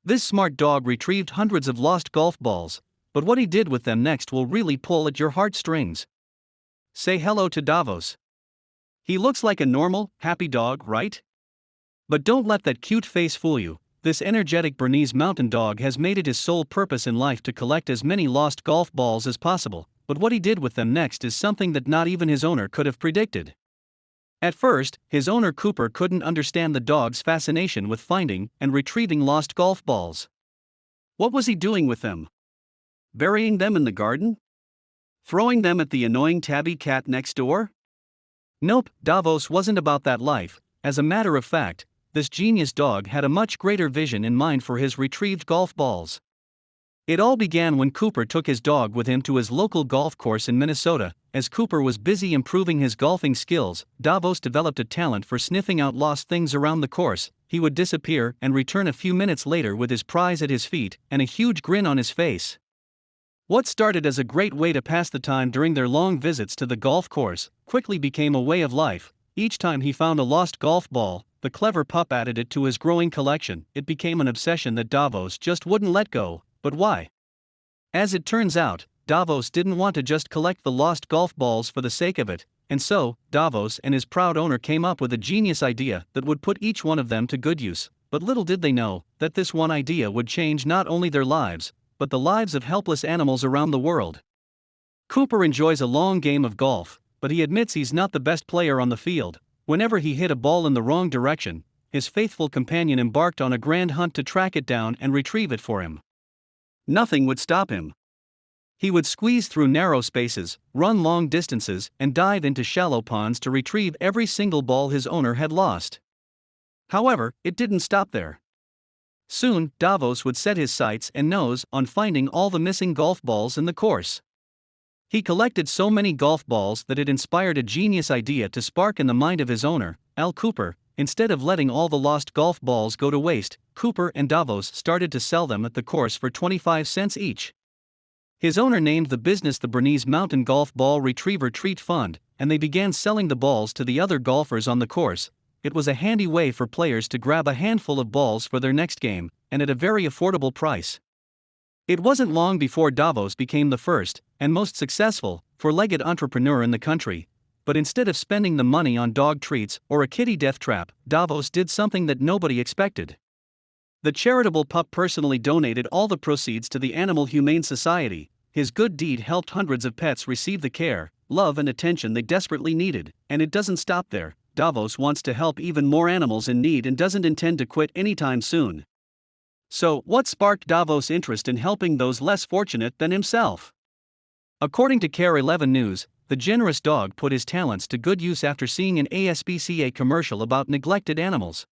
This smart dog retrieved hundreds of lost golf balls, but what he did with them next will really pull at your heartstrings. Say hello to Davos. He looks like a normal, happy dog, right? But don't let that cute face fool you. This energetic Bernese mountain dog has made it his sole purpose in life to collect as many lost golf balls as possible, but what he did with them next is something that not even his owner could have predicted. At first, his owner Cooper couldn't understand the dog's fascination with finding and retrieving lost golf balls. What was he doing with them? Burying them in the garden? Throwing them at the annoying tabby cat next door? Nope, Davos wasn't about that life. As a matter of fact, this genius dog had a much greater vision in mind for his retrieved golf balls. It all began when Cooper took his dog with him to his local golf course in Minnesota. As Cooper was busy improving his golfing skills, Davos developed a talent for sniffing out lost things around the course. He would disappear and return a few minutes later with his prize at his feet and a huge grin on his face. What started as a great way to pass the time during their long visits to the golf course quickly became a way of life. Each time he found a lost golf ball, the clever pup added it to his growing collection. It became an obsession that Davos just wouldn't let go. But why? As it turns out, Davos didn't want to just collect the lost golf balls for the sake of it, and so, Davos and his proud owner came up with a genius idea that would put each one of them to good use. But little did they know that this one idea would change not only their lives, but the lives of helpless animals around the world. Cooper enjoys a long game of golf, but he admits he's not the best player on the field. Whenever he hit a ball in the wrong direction, his faithful companion embarked on a grand hunt to track it down and retrieve it for him. Nothing would stop him. He would squeeze through narrow spaces, run long distances, and dive into shallow ponds to retrieve every single ball his owner had lost. However, it didn't stop there. Soon, Davos would set his sights and nose on finding all the missing golf balls in the course. He collected so many golf balls that it inspired a genius idea to spark in the mind of his owner, Al Cooper. Instead of letting all the lost golf balls go to waste, Cooper and Davos started to sell them at the course for 25 cents each. His owner named the business the Bernese Mountain Golf Ball Retriever Treat Fund, and they began selling the balls to the other golfers on the course. It was a handy way for players to grab a handful of balls for their next game, and at a very affordable price. It wasn't long before Davos became the first, and most successful, four-legged entrepreneur in the country. But instead of spending the money on dog treats or a kitty death trap, Davos did something that nobody expected. The charitable pup personally donated all the proceeds to the Animal Humane Society. His good deed helped hundreds of pets receive the care, love and attention they desperately needed, and it doesn't stop there. Davos wants to help even more animals in need and doesn't intend to quit anytime soon. So, what sparked Davos' interest in helping those less fortunate than himself? According to Care 11 News, the generous dog put his talents to good use after seeing an ASPCA commercial about neglected animals.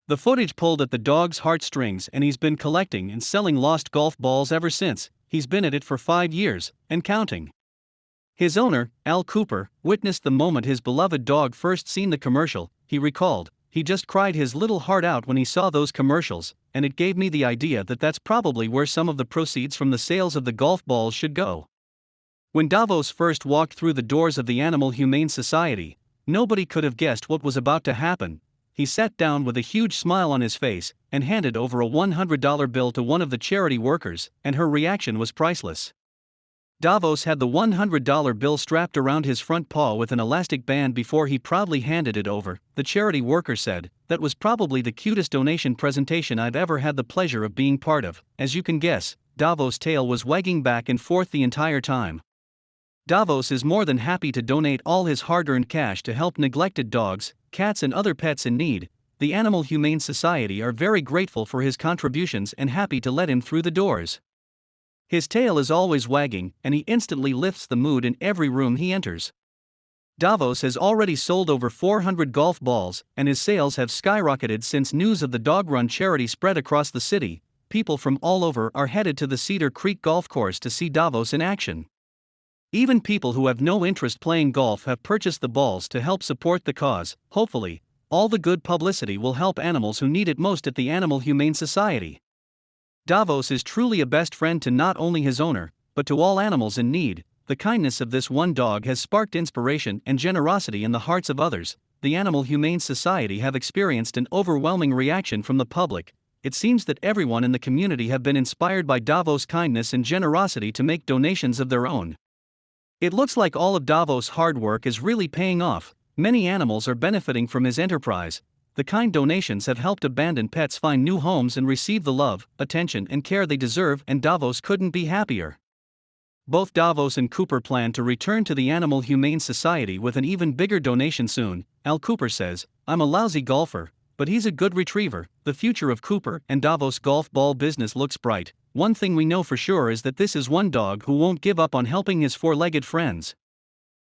The footage pulled at the dog's heartstrings, and he's been collecting and selling lost golf balls ever since. He's been at it for 5 years, and counting. His owner, Al Cooper, witnessed the moment his beloved dog first seen the commercial. He recalled, "He just cried his little heart out when he saw those commercials, and it gave me the idea that that's probably where some of the proceeds from the sales of the golf balls should go." When Davos first walked through the doors of the Animal Humane Society, nobody could have guessed what was about to happen. He sat down with a huge smile on his face and handed over a $100 bill to one of the charity workers, and her reaction was priceless. Davos had the $100 bill strapped around his front paw with an elastic band before he proudly handed it over. The charity worker said, "That was probably the cutest donation presentation I've ever had the pleasure of being part of." As you can guess, Davos' tail was wagging back and forth the entire time. Davos is more than happy to donate all his hard-earned cash to help neglected dogs, cats and other pets in need. The Animal Humane Society are very grateful for his contributions and happy to let him through the doors. His tail is always wagging, and he instantly lifts the mood in every room he enters. Davos has already sold over 400 golf balls, and his sales have skyrocketed since news of the dog-run charity spread across the city. People from all over are headed to the Cedar Creek Golf Course to see Davos in action. Even people who have no interest playing golf have purchased the balls to help support the cause. Hopefully, all the good publicity will help animals who need it most at the Animal Humane Society. Davos is truly a best friend to not only his owner, but to all animals in need. The kindness of this one dog has sparked inspiration and generosity in the hearts of others. The Animal Humane Society have experienced an overwhelming reaction from the public. it seems that everyone in the community have been inspired by Davos' kindness and generosity to make donations of their own. It looks like all of Davos' hard work is really paying off. Many animals are benefiting from his enterprise. The kind donations have helped abandoned pets find new homes and receive the love, attention, and care they deserve, and Davos couldn't be happier. Both Davos and Cooper plan to return to the Animal Humane Society with an even bigger donation soon. Al Cooper says, "I'm a lousy golfer, but he's a good retriever." The future of Cooper and Davos' golf ball business looks bright. One thing we know for sure is that this is one dog who won't give up on helping his four-legged friends.